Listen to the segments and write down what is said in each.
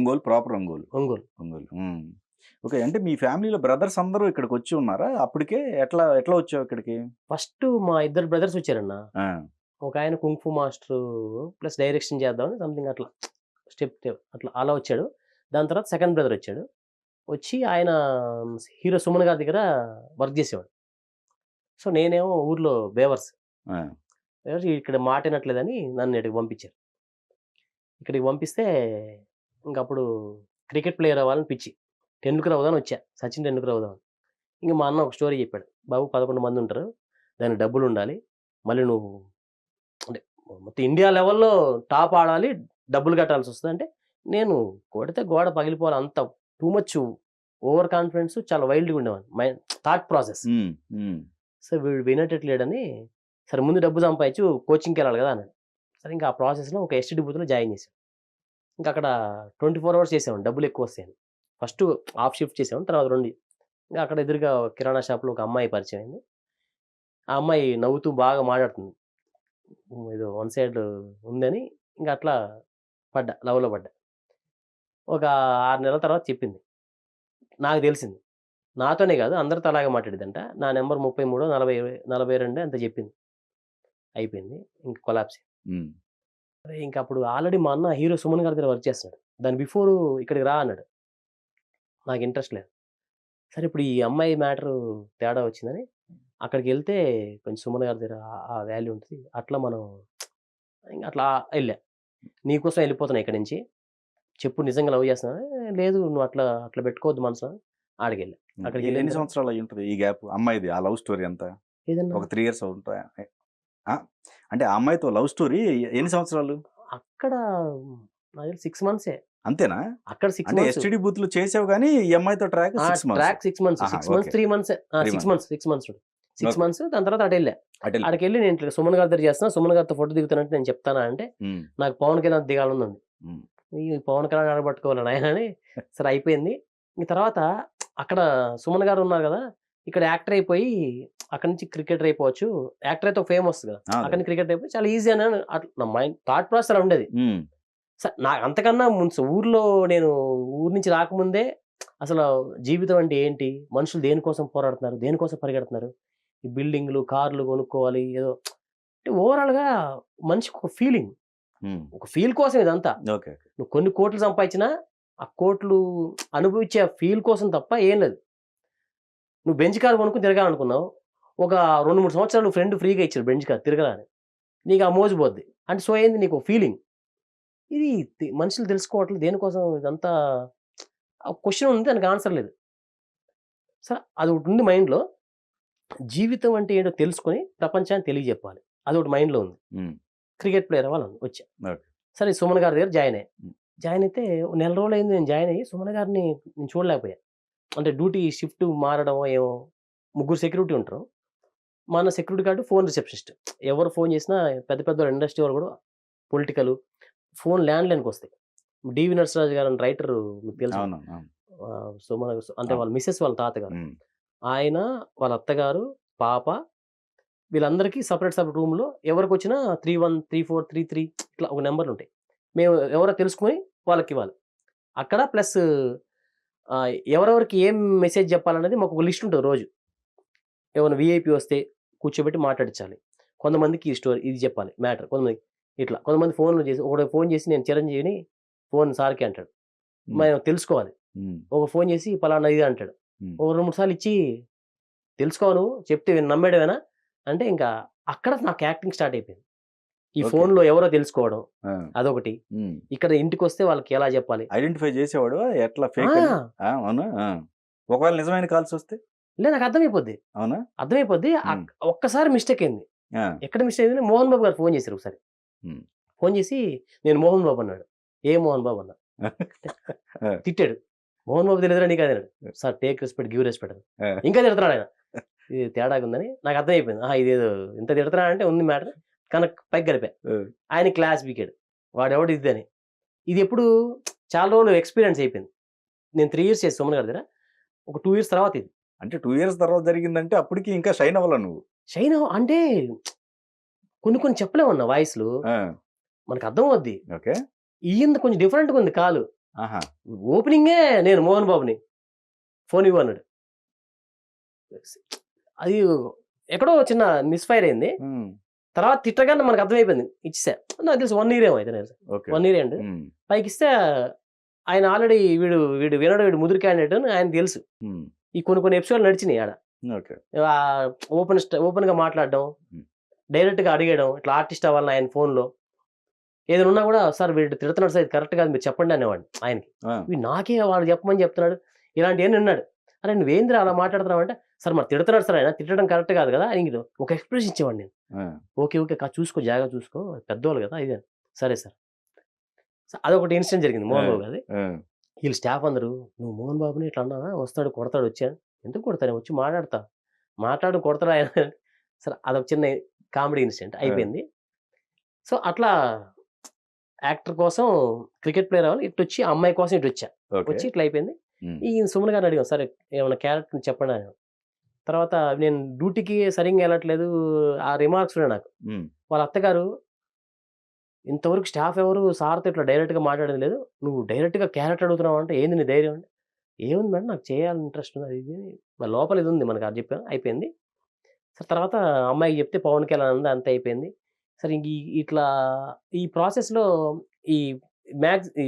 Ongole proper Ongole. Ongole. Ongole. Okay. అంటే మీ ఫ్యామిలీలో brothers అందరూ ఇక్కడికి వచ్చి ఉన్నారా అప్పటికే? ఎట్లా ఎట్లా వచ్చావు ఇక్కడికి? ఫస్ట్ మా ఇద్దరు బ్రదర్స్ వచ్చారన్న. ఆ! ఒక ఆయన కుంగ్ ఫు మాస్టరు ప్లస్ డైరెక్షన్ చేద్దామని సంథింగ్ అట్లా స్టెప్ అట్లా అలా వచ్చాడు. దాని తర్వాత సెకండ్ బ్రదర్ వచ్చాడు. వచ్చి ఆయన హీరో సుమన్ గారి దగ్గర వర్క్ చేసేవాడు. సో నేనేమో ఊర్లో బేవర్స్. ఆ! ఇక్కడ మాట వినట్లేదని నన్ను ఇక్కడికి పంపించారు. ఇక్కడికి పంపిస్తే ఇంకప్పుడు క్రికెట్ ప్లేయర్ అవ్వాలని పిచ్చి. టెండూల్కర్ అవుదామని వచ్చా. సచిన్ టెండూల్కర్ అవుదామని. ఇంక మా అన్న ఒక స్టోరీ చెప్పాడు. బాబు 11 మంది ఉంటారు. దానికి డబ్బులుండాలి. మళ్ళీ నువ్వు అంటే మొత్తం ఇండియా లెవెల్‌లో టాప్ ఆడాలి. డబ్బులు కట్టాల్సొస్తది. అంటే నేను కొడితే గోడ పగిలిపోవాలి అంత టూ మచ్ ఓవర్ కాన్ఫిడెన్స్ చాలా వైల్డ్‌గా ఉండేవాడిని. Thought process. సో వీడు వినేటట్టు లేడని సరే ముందు డబ్బు సంపాదించు కోచింగ్‌కెళ్ళాలి కదా అన్నాడు. సరే ఇంకా ఆ ప్రాసెస్‌లో ఒక ఎస్టీడీ బూత్‌లో జాయిన్ చేశాను. ఇంకా అక్కడ 24 అవర్స్ చేసేవాడిని డబ్బులు ఎక్కువొస్తాయని. ఫస్ట్ హాఫ్ షిఫ్ట్ చేసేవాడిని. తర్వాత 2 ఇంకా అక్కడ ఎదురుగా కిరాణా షాప్‌లో ఒక అమ్మాయి పరిచయం అయింది. ఆ అమ్మాయి నవ్వుతూ బాగా మాట్లాడుతుంది. ఏదో వన్ సైడ్ ఉందని ఇంక అట్లా లవ్‌లో పడ్డా. ఒక 6 నెలల తర్వాత చెప్పింది. నాకు తెలిసింది. నాతోనే కాదు అందరితో అలాగే మాట్లాడిద్దంట. నా నంబర్ 33 40 42 ఎంతో చెప్పింది. అయిపోయింది. ఇంక కొలాప్స్. అరే ఇంక అప్పుడు ఆల్రెడీ మా అన్న హీరో సుమన్ గారి దగ్గర వర్క్ చేస్తున్నాడు. దాని బిఫోర్ ఇక్కడికి రా అన్నాడు. నాకు ఇంట్రెస్ట్ లేదు. సరే ఇప్పుడు ఈ అమ్మాయి మ్యాటరు తేడా వచ్చిందని అక్కడికెళ్తే కొంచెం సుమన్ గారి దగ్గర ఆ వాల్యూ ఉంటది. అట్లా మనం ఇంక అట్లా ఎళ్ళా. నీకోసం ఎళ్ళిపోతున్నా ఇక్కడి నుంచి. చెప్పు నిజంగా లవ్ చేస్తున్నావా? లేదు నువ్వు అట్లా అట్లా పెట్టుకోవద్దు మనసులో ఆడికెళ్ళా. అక్కడికెళ్ళిన ఎన్ని తర్వాత సంవత్సరాలు అయ్యుంటది ఈ గ్యాప్? అమ్మాయిది ఆ లవ్ స్టోరీ ఎంత? ఏదన్నా ఒక 3 ఇయర్స్ ఉంటాయా? ఆ! అంటే ఆ అమ్మాయితో లవ్ స్టోరీ ఎన్ని సంవత్సరాలు? అక్కడ నాకు తెలిసి 6 మంత్సే. అంతేనా? అక్కడ 6 అంటే మంత్స్. ఎస్టీడీ బూత్‌లో చేసావు గానీ ఈ అమ్మాయితో ట్రాక్ 6 మంత్స్. Track 6 months. ఆహా! 6 months, okay. 3 మంత్సే. 3 6 months. Months. 6 months చూడు. 6 ఓకే. మంత్స్ దాని తర్వాత అటెళ్ళా. అటెళ్ళిపో. ఆడికెళ్ళి నేను ఇట్లా సుమన్ గారి దగ్గర చేస్తున్నా. సుమన్ గారితో ఫోటో దిగుతున్నట్టు నేను చెప్తానా అంటే, హ్మ్. నాకు పవన్ కళ్యాణ్ దిగాలనుంది. హ్మ్. ఈ పవన్ కళ్యాణ్ ఆడ పట్టుకోవాలా నాయనా అని సరే అయిపోయింది. ఇంక తర్వాత అక్కడ సుమన్ గారు ఉన్నారు గదా! ఇక్కడ యాక్టర్ అయిపోయి అక్కడి నుంచి క్రికెటర్ అయిపోవచ్చు. యాక్టర్ అయితే ఒక ఫేమ్ వస్తది గదా! ఆ! అక్కడి నుంచి క్రికెటర్ అయిపోయి చాలా ఈజీ అని అట్లా నా మైండ్ థాట్ ప్రాసెస్ అలా ఉండేది. హ్మ్. నాకు అంతకన్నా ఊర్లో నేను ఊరు నుంచి రాకముందే అసలు జీవితం అంటే ఏంటి? మనుషులు దేనికోసం పోరాడుతున్నారు? దేనికోసం పరిగెడుతున్నారు? ఈ బిల్డింగ్‌లు, కార్లు కొనుక్కోవాలి ఏదో అంటే ఓవరాల్‌గా మనిషికి ఒక ఫీలింగ్. హ్మ్. ఒక ఫీల్ కోసం ఇదంతా. ఓకే. నువ్వు కొన్ని కోట్లు సంపాదించినా, ఆ కోట్లు అనుభవించే ఆ ఫీల్ కోసం తప్ప ఏం లేదు. నువ్వు బెంజ్ కార్ కొనుక్కొని తిరగాలనుకున్నావు. ఒక 2, 3 సంవత్సరాలు ఫ్రెండ్ ఫ్రీగా ఇచ్చాడు బెంజ్ కార్ తిరగరా అని. నీకు ఆ మోజు పోద్ది. అంటే సో ఏంది నీకు ఫీలింగ్. ఇది మనుషులు తెలుసుకోవట్లేదు దేనికోసం ఇదంతా ఒక క్వెషన్ ఉంది దానికి ఆన్సర్ లేదు. సో అదొకటుంది మైండ్‌లో. జీవితం అంటే ఏంటో తెలుసుకొని ప్రపంచానికి తెలియజెప్పాలి. అదొకటి మైండ్‌లో ఉంది. హ్మ్. క్రికెట్ ప్లేయర్ అవ్వాలని వచ్చా. ఓకే. సరే సుమన్ గారి దగ్గర జాయిన్ అయ్యా. హ్మ్. జాయిన్ అయితే నెల రోజులయింది నేను జాయిన్ అయ్యి సుమన్ గారిని నేను చూడలేకపోయా. అంటే డ్యూటీ షిఫ్ట్ మారడమో ఏమో. ముగ్గురు సెక్యూరిటీ ఉంటారు. మా అన్న సెక్యూరిటీ గార్డ్, ఫోన్ రిసెప్షనిస్ట్. ఎవరు ఫోన్ చేసినా పెద్ద పెద్ద ఇండస్ట్రీ వాళ్ళు కూడా పొలిటికల్ ఫోన్ ల్యాండ్‌లైన్‌కొస్తాయి. డివి నరసరాజు గారు అని రైటరు మీకు తెలుసు. అవును. అవును. సుమన్ అంటే అవును. వాళ్ళ మిసెస్ వాళ్ళ తాతగారు. హ్మ్. ఆయన, వాళ్ళ అత్తగారు, పాప వీళ్ళందరికీ సెపరేట్ రూమ్‌లో ఎవరికొచ్చినా 31, 34, 33 ఇట్లా ఒక నంబర్‌లుంటాయి. మేము ఎవరో తెలుసుకొని వాళ్ళకివ్వాలి. అక్కడ ప్లస్ ఎవరెవరికి ఏం మెసేజ్ చెప్పాలనేది మాకొక లిస్ట్ ఉంటది రోజు. ఏమన్నా వీఐపీ వస్తే కూర్చోబెట్టి మాట్లాడించాలి. కొంతమందికి ఈ స్టోరీ ఇది చెప్పాలి మ్యాటర్. కొంతమందికి ఇట్లా. కొంతమంది ఫోన్‌లు చేసి ఒకడు ఫోన్ చేసి నేను చిరంజీవిని ఫోన్ సార్‌కి అంటాడు. హ్మ్. మనం తెలుసుకోవాలి. హ్మ్. ఒకడు ఫోన్ చేసి పలానా ఇది అంటాడు. హ్మ్. ఓ 2, 3 సార్లు ఇచ్చి తెలుసుకోవా నువ్వు చెప్తే నమ్మేయడమేనా? అంటే ఇంకా అక్కడ నాకు యాక్టింగ్ స్టార్ట్ అయిపోయింది. ఈ ఓకే. ఫోన్‌లో ఎవరో తెలుసుకోవడం ఆ! అదొకటి. హ్మ్. ఇక్కడ ఇంటికొస్తే వాళ్ళకి ఎలా చెప్పాలి? ఐడెంటిఫై చేసేవాడివా? ఎట్లా ఆ! ఫేక్ అని? ఆ! అవునా? ఆ! ఒకవేళ నిజమైన కాల్స్ వస్తే? నాకు అర్థమైపోద్ది. అవునా? అర్థమైపోద్ది. హ్మ్. ఒక్కసారి మిస్టేక్ అయింది. ఆ! ఎక్కడ మిస్టేక్ అయింది? మోహన్ బాబు గారు ఫోన్ చేశారు ఒకసారి. హ్మ్. ఫోన్ చేసి నేను మోహన్ బాబు అన్నాడు. ఏ మోహన్ బాబు అన్నా. ఆ! తిట్టాడు. మోహన్ బాబు తెలీదురా నీకు అన్నాడు. Sir take respect, give respect అని. ఆ! ఇంకా తిడతన్నాడు ఆయన. ఇది తేడాగుందని నాకు అర్థమైపోయింది. ఆహా! ఇదేదో ఇంత తిడతన్నాడంటే ఉంది మ్యాటర్. పైకి కలిపా. ఆ! ఆయన క్లాస్ పీకాడు. వాడెవడు ఇదని. ఇది ఎప్పుడు చాలా రోజులు ఎక్స్‌పీరియన్స్ అయిపోయింది. నేను 3 ఇయర్స్ చేశా సుమన్ గారి దగ్గర. ఒక 2 ఇయర్స్ తర్వాత ఇది. అంటే 2 ఇయర్స్ తర్వాత జరిగిందంటే అప్పటికి ఇంకా షైన్ అవ్వలా నువ్వు. షైన్ అంటే కొన్ని కొన్ని చెప్పలేమన్న వాయిస్‌లు. ఆ! మనకు అర్థమవుద్ది. ఓకే. ఈయనది కొంచెం డిఫరెంట్‌గా ఉంది కాలు. ఆహా! ఓపెనింగే నేను మోహన్ బాబుని ఫోన్ ఇవ్వు అన్నాడు. అది ఎక్కడో చిన్న మిస్‌ఫైర్ అయింది. హ్మ్. తర్వాత తిట్టగానే మనకు అర్థమైపోయింది. ఇచ్చేసా. నాకు తెలుసు 1 ఇయర్ ఏమో అయితే నాకు. ఓకే. 1 ఇయర్ అండి. హ్మ్. పైకిస్తే ఆయన ఆల్రెడీ వీడు వీడు వినడు, వీడు ముదురు క్యాండిడేట్ అని ఆయనకి తెలుసు. హ్మ్. ఈ కొన్ని ఎపిసోడ్‌లు నడిచినాయి ఆడ. ఓకే. ఓపెన్‌గా మాట్లాడడం, హ్మ్. డైరెక్ట్‌గా అడిగేయడం, ఇట్లా ఆర్టిస్ట్ అవ్వాలని ఆయన ఫోన్‌లో. ఏదైనా ఉన్నా కూడా సార్ వీడు తిడుతున్నాడు సార్ ఇది కరెక్ట్ కాదు మీరు చెప్పండి అనేవాడిని ఆయనకి. ఆ! వీడు నాకే వాడు చెప్పమని చెప్తున్నాడు. ఇలాంటియన్నీ విన్నాడు. అరే నువ్వేందిరా అలా మాట్లాడుతున్నావు అంటే, సార్ మరి తిడుతున్నాడు సార్ ఆయన తిట్టడం కరెక్ట్ కాదు కదా! అని ఒక ఎక్స్‌ప్రెషన్ ఇచ్చేవాడిని నేను. ఆ! ఓకే. ఓకే. చూసుకో జాగ్రత్తగా చూసుకో. పెద్దోళ్ళు కదా! ఇది అని. సరే సార్. అదొకటి ఇన్సిడెంట్ జరిగింది ఆ! మోహన్ బాబు గారిది. ఆ! ఈళ్ళు స్టాఫ్ అందరూ "నువ్వు మోహన్ బాబుని ఇట్లా అన్నావా? వస్తాడు కొడతాడు వచ్చి" అని. ఎందుకు కొడతారు? వచ్చి మాట్లాడతా. మాట్లాడు కొడతాడు ఆయన. సరే అదొక చిన్న కామెడీ ఇన్సిడెంట్ ఆ! అయిపోయింది. సో, అట్లా యాక్టర్ కోసం క్రికెట్ ప్లేయర్ అవ్వాలి. ఇటొచ్చి ఆ అమ్మాయి కోసం ఇటొచ్చా. ఓకే. వచ్చి ఇట్లా అయిపోయింది. హ్మ్. ఈ సుమన్ గారిని అడిగాం. సరే ఏమన్నా క్యారెక్టర్ చెప్పండి అని. తర్వాత నేను డ్యూటీకి సరింగా ఎళ్ళట్లేదు. ఆ రిమార్క్స్ ఉన్నాయి నాకు. హ్మ్. వాళ్ళ అత్తగారు ఇంతవరకు స్టాఫ్ ఎవరు సార్‌తో ఇట్లా డైరెక్ట్‌గా మాట్లాడింది లేదు. నువ్వు డైరెక్ట్‌గా క్యారెక్టర్ అడుగుతున్నావు అంటే ఏంది నీ ధైర్యం అంటే, ఏముంది మేడం నాకు చేయాలని ఇంట్రెస్ట్ ఉంది అది ఇది అని. మరి లోపల ఇది ఉంది మనకు అది చెప్పాను అయిపోయింది. సరే తర్వాత అమ్మాయికి చెప్తే పవన్ కళ్యాణ్ అంది అంతా అయిపోయింది. సరే ఇంక ఇట్లా ఈ ప్రాసెస్‌లో ఈ ఈ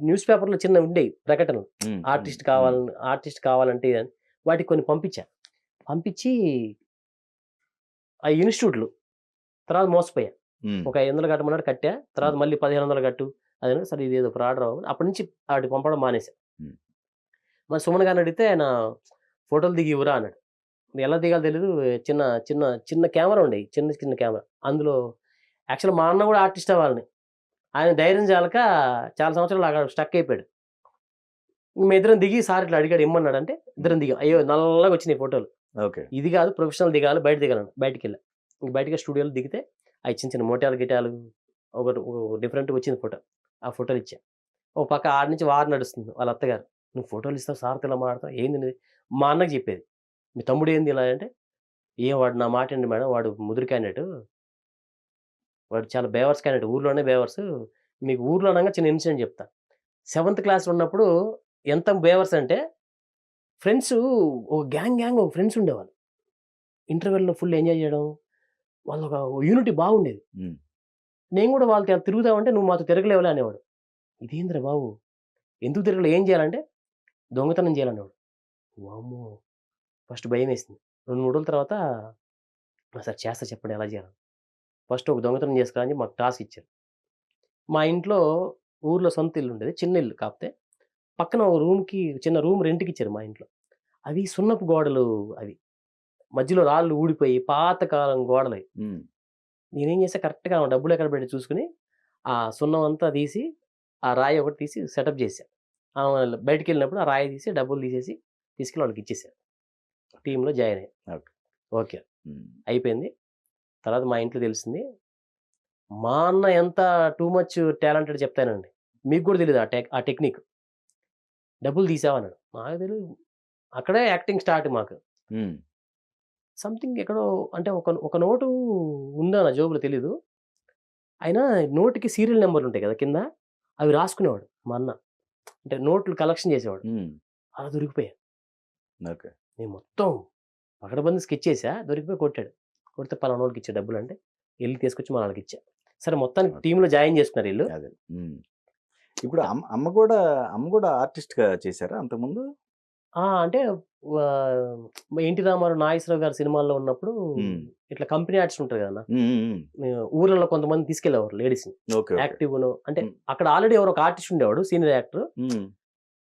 న్యూస్ పేపర్‌లో చిన్నవి ఉండేవి ప్రకటనలు. హ్మ్. హ్మ్. ఆర్టిస్ట్ కావాలంటే ఇదని. వాటికి కొన్ని పంపించా. పంపించి ఆ ఇన్‌స్టిట్యూట్‌లు తర్వాత మోసపోయా. హ్మ్. ఒక 500 కట్టమన్నాడు కట్టా. తర్వాత హ్మ్. మళ్ళీ 1500 కట్టు. అదనంగా సరే ఇదేదో ఫ్రాడ్ రావు. అప్పటి నుంచి ఆటికి పంపడం మానేశా. హ్మ్. మరి సుమన్ గారిని అడిగితే ఆయన ఫోటోలు దిగి ఇవ్వురా అన్నాడు. ఎలా దిగాలో తెలీదు. చిన్న చిన్న చిన్న కెమెరా ఉండేయి. చిన్న కెమెరా. అందులో యాక్చువల్‌గా మా అన్న గూడా ఆర్టిస్ట్ అవ్వాలని. ఆయన ధైర్యం చాలక చాలా సంవత్సరాలు అక్కడ స్టక్ అయిపోయాడు. మేమిద్దరం దిగి సార్ ఇట్లా అడిగాడు ఇమ్మన్నాడంటే హ్మ్. ఇద్దరం దిగాం. అయ్యో! నల్లగా వచ్చినాయి ఫోటోలు. ఓకే. ఇది గాదు ప్రొఫెషనల్ దిగాలి బయట దిగాలన్నాడు. బయటికెళ్ళా. ఇంక బయటకి స్టూడియోలో దిగితే అయి చిన్న మోటాలు గిటాలు ఒకటి డిఫరెంట్‌గా వచ్చింది ఫోటో. ఆ ఫోటోలు ఇచ్చా. ఓ పక్క ఆడ నుంచి వార్ నడుస్తుంది. వాళ్ళ అత్తగారు. "నువ్వు ఫోటోలు ఇస్తావు సార్‌తో ఇలా మాట్లాడతావు ఏంది నీది?" మా అన్నకి చెప్పేది. "మీ తమ్ముడు ఏంది ఇలా" అంటే, "ఏం వాడు నా మాట ఇనడు మేడం. వాడు ముదురు క్యాండిడేటు. వాడు చాలా బేవర్స్ క్యాండిడేట్. ఊర్లోనే బేవర్సు. మీకు ఊర్లో అనంగా చిన్న ఇన్సిడెంట్ చెప్తా. సెవెంత్ క్లాస్‌లో ఉన్నప్పుడు ఎంత బేవర్స్ అంటే ఫ్రెండ్సు ఒక గ్యాంగ్ ఒక ఫ్రెండ్స్ ఉండేవాళ్ళు. ఇంటర్వెల్‌లో ఫుల్ ఎంజాయ్ చేయడం. వాళ్ళొక యూనిటీ బాగుండేది. హ్మ్. నేను గూడా వాళ్ళతో తిరుగుదామంటే, "నువ్వు మాతో తిరగలేవులే" అనేవాడు. ఇదేందిరా బాబు! ఎందుకు తిరగలే? ఏం చేయాలంటే, దొంగతనం చేయాలనేవాడు. వామ్మో! ఫస్ట్ భయమేసింది. 2, 3 రోజుల తర్వాత, సరే చేస్తా చెప్పండి ఎలా చేయాలో. ఫస్ట్ ఒక దొంగతనం చేసుకురా అని చెప్పి మాకు టాస్క్ ఇచ్చారు. మా ఇంట్లో ఊర్లో సొంత ఇల్లుండేది. చిన్న ఇల్లు కాపోతే. పక్కన ఒక రూమ్‌కి చిన్న రూమ్ రెంట్‌కిచ్చారు మా ఇంట్లో. అవి సున్నపు గోడలు అవి. మధ్యలో రాళ్ళు ఊడిపోయి పాత కాలం గోడలయి. హ్మ్. నేనేం చేశా కరెక్ట్‌గా ఆమె డబ్బులెక్కడ పెట్టి చూసుకొని, ఆ సున్నం అంతా తీసి, ఆ రాయి ఒకటి తీసి సెటప్ చేశా. ఆమె బయటికెళ్ళినప్పుడు ఆ రాయి తీసి, డబ్బులు తీసేసి, తీసుకెళ్ళి వాళ్ళకిచ్చేసా. టీమ్‌లో జాయిన్ అయ్యా. ఓకే. ఓకే. హ్మ్. అయిపోయింది. తర్వాత మా ఇంట్లో తెలిసింది. మా అన్న ఎంత టూ మచ్ టాలెంటెడ్ చెప్తానండి. మీకు కూడా తెలీదు ఆ టెక్నిక్. డబ్బులు తీసావా అన్నాడు. నాకు తెలీదు. అక్కడే యాక్టింగ్ స్టార్ట్ మాకు. హ్మ్. సంథింగ్ ఎక్కడో అంటే ఒక నోటు ఉందా నా జేబులో తెలీదు. ఆయన నోట్‌కి సీరియల్ నంబర్‌లుంటాయి కదా! కింద. అవి రాసుకునేవాడు మా అన్న. అంటే నోట్లు కలెక్షన్ చేసేవాడు. హ్మ్. అలా దొరికిపోయా. ఓకే. నేను మొత్తం పకడ్బందీ స్కెచ్ దొరికిపోయి కొట్టాడు. కొడితే పలానోళ్ళకిచ్చా డబ్బులంటే, ఎళ్లి తీసుకొచ్చి మా నాన్నకిచ్చా. సరే మొత్తానికి ఓకే. టీమ్‌లో జాయిన్ చేసుకున్నారు ఈళ్ళు. అదే. హ్మ్. ఇప్పుడు అమ్మ గూడా ఆర్టిస్ట్‌గా చేసారా అంతకుముందు? అంటే ఆహ్, 'ఎన్టీ రామారావు', 'నాగేశ్వరరావు' గారి సినిమాల్లో ఉన్నప్పుడు హ్మ్. ఇట్లా కంపెనీ ఆర్టిస్ట్ ఉంటారు కదన్నా! హ్మ్. హ్మ్. హ్మ్. ఊర్లలో కొంతమందిని తీసుకెళ్ళేవారు లేడీస్‌ని. ఓకే. ఓకే. యాక్టివ్‌గాను అంటే హ్మ్. అక్కడ ఆల్రెడీ ఎవరో ఒక ఆర్టిస్ట్ ఉండేవాడు సీనియర్ యాక్టర్. హ్మ్.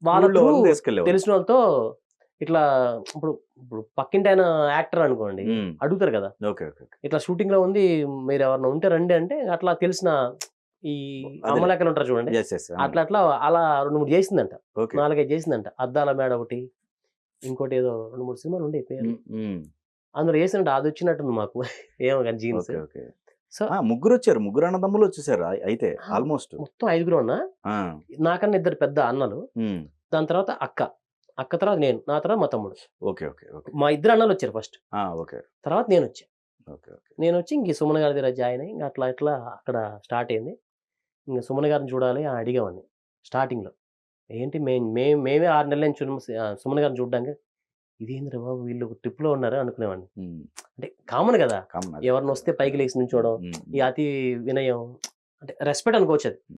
వాళ్ళ ఊళ్ళో త్రూ వాళ్ళని తీసుకెళ్ళేవాళ్ళు. తెలిసినోళ్ళతో ఇట్లా ఇప్పుడు ఇప్పుడు పక్కింటాయన యాక్టర్ అనుకోండి. హ్మ్. అడుగుతారు కదా! ఓకే. ఓకే. ఓకే. ఇట్లా షూటింగ్‌లో ఉంది. మీరెవరైనా ఉంటే రండి అంటే, అట్లా తెలిసిన ఈ అదేలే. అమ్మలెక్కలుంటారు చూడండి. యెస్. యెస్. అవును. అలా 2, 3 చేసిందంట. ఓకే. 4, 5 చేసిందంట. 'అద్దాల మేడ' ఒకటి, ఇంకోటేదో 2, 3 సినిమాలుండేయి పేర్లు. హ్మ్. హ్మ్. అందులో చేసిందంట. అదొచ్చినట్టుంది మాకు. ఏమో గాని జీన్స్. ఓకే. ఓకే. సో, ఆ! ముగ్గురొచ్చారు. ముగ్గురు అన్నదమ్ములొచ్చేసారు అయితే ఆ! ఆల్‌మోస్ట్. మొత్తం ఐదుగురున్నా. ఆ! నాకన్నా ఇద్దరు పెద్ద అన్నలు. హ్మ్. దాని తర్వాత అక్క. అక్క తర్వాత నేను. నా తర్వాత మా తమ్ముడు. ఓకే. ఓకే. ఓకే. మా ఇద్దరు అన్నలొచ్చారు ఫస్ట్. ఆ! ఓకే. తర్వాత నేనొచ్చా. ఓకే. ఓకే. నేనొచ్చి ఇంక సుమన్ గారి దగ్గర జాయిన్ అయ్యి, ఇంక అట్లా అక్కడ స్టార్ట్ అయింది. ఇంక సుమన్ గారిని చూడాలి అని అడిగేవాడిని స్టార్టింగ్‌లో. ఏంటి మేమే 6 నెలల నుంచి సుమన్ గారిని చూడడానికి ఇదేందిరా బాబు వీళ్ళు ట్రిప్‌లో ఉన్నారా అనుకునేవాడిని. అంటే కామన్ గదా! ఎవరినొస్తే పైకి లేసి నుంచోవడం, ఈ అతి వినయం అంటే రెస్పెక్ట్ అనుకోవచ్చది.